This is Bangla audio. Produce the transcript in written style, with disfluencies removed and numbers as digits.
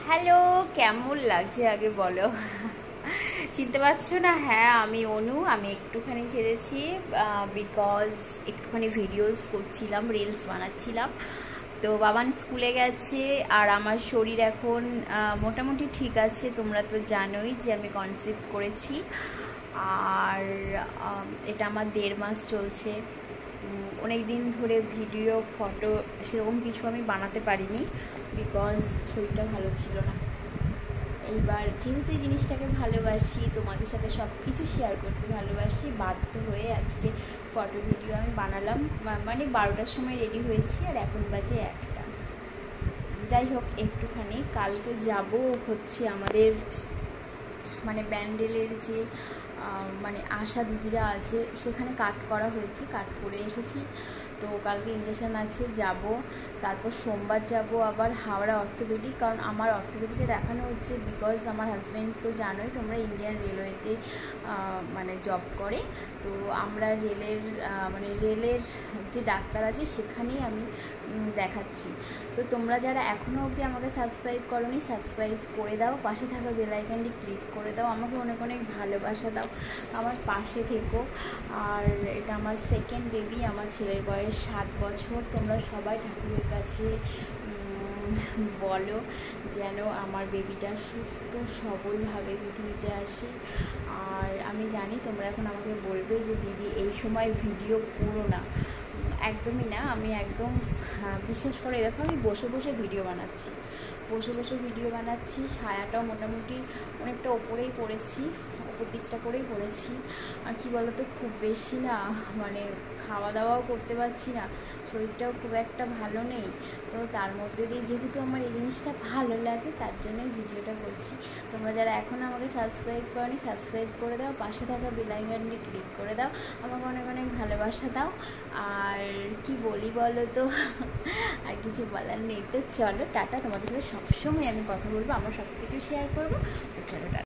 হ্যালো, কেমন লাগছে আগে বলো। চিনতে পারছো না? হ্যাঁ, আমি অনু। আমি একটুখানি সেরেছি বিকজ একটুখানি ভিডিওস করছিলাম, রিলস বানাচ্ছিলাম। তো বাবান স্কুলে গেছে আর আমার শরীর এখন মোটামুটি ঠিক আছে। তোমরা তো জানোই যে আমি কনসেপ্ট করেছি আর এটা আমার 1.5 মাস চলছে। অনেক দিন ধরে ভিডিও ফটো সেরকম কিছু আমি বানাতে পারিনি বিকজ শরীরটা ভালো ছিল না। এইবার যেহেতু এই জিনিসটাকে ভালোবাসি, তোমাদের সাথে সব কিছু শেয়ার করতে ভালোবাসি, বাধ্য হয়ে আজকে ফটো ভিডিও আমি বানালাম। মানে 12টার সময় রেডি হয়েছি আর এখন বাজে 1টা। যাই হোক, একটুখানি কালকে যাব হচ্ছে আমাদের মানে ব্যান্ডেলের যে মানে আশা দিদিরা আছে সেখানে কাট করা হয়েছে, কাট করে এসেছি। তো কালকে ইঞ্জেকশন আছে, যাব। তারপর সোমবার যাব আবার হাওড়া অর্থোপেডিক, কারণ আমার অর্থোপেডিকে দেখানো হচ্ছে বিকজ আমার হাজব্যান্ড তো জানোই তোমরা ইন্ডিয়ান রেলওয়েতে মানে জব করে। তো আমরা রেলের যে ডাক্তার আছে সেখানেই আমি দেখাচ্ছি। তো তোমরা যারা এখনও অবধি আমাকে সাবস্ক্রাইব করোনি, সাবস্ক্রাইব করে দাও, পাশে থাকা বেল আইকনটি ক্লিক করে দাও, আমাকে অনেক অনেক ভালোবাসা দাও, আমার পাশে থেকো। আর এটা আমার সেকেন্ড বেবি, আমার ছেলের বয়স 7 বছর। তোমরা সবাই ঠাকুরের কাছে বলো যেন আমার বেবিটা সুস্থ সবলভাবে পৃথিবীতে আসে। আর আমি জানি তোমরা এখন আমাকে বলবে যে দিদি এই সময় ভিডিও করো না। একদমই না, আমি একদম বিশ্বাস করে দেখো, আমি বসে বসে ভিডিও বানাচ্ছি, সায়াটাও মোটামুটি অনেকটা ওপরেই পড়েছি, ওপর দিকটা করেই পড়েছি। আর কি বলতো, খুব বেশি না মানে খাওয়া দাওয়াও করতে পারছি না, শরীরটাও খুব একটা ভালো নেই। তো তার মধ্যে দিয়ে যেহেতু আমার এই জিনিসটা ভালো লাগে তার জন্যই ভিডিওটা করছি। তোমরা যারা এখনও আমাকে সাবস্ক্রাইব করোনি, সাবস্ক্রাইব করে দাও, পাশে থাকা বেল আইকনটি ক্লিক করে দাও, আমাকে অনেক অনেক ভালোবাসা দাও। আর কি বলি বলো তো, আর কিছু বলার নেই। তো চলো টাটা, তোমাদের সাথে সবসময় আমি কথা বলবো, আমরা সব কিছু শেয়ার করবো। তো চলো টাটা।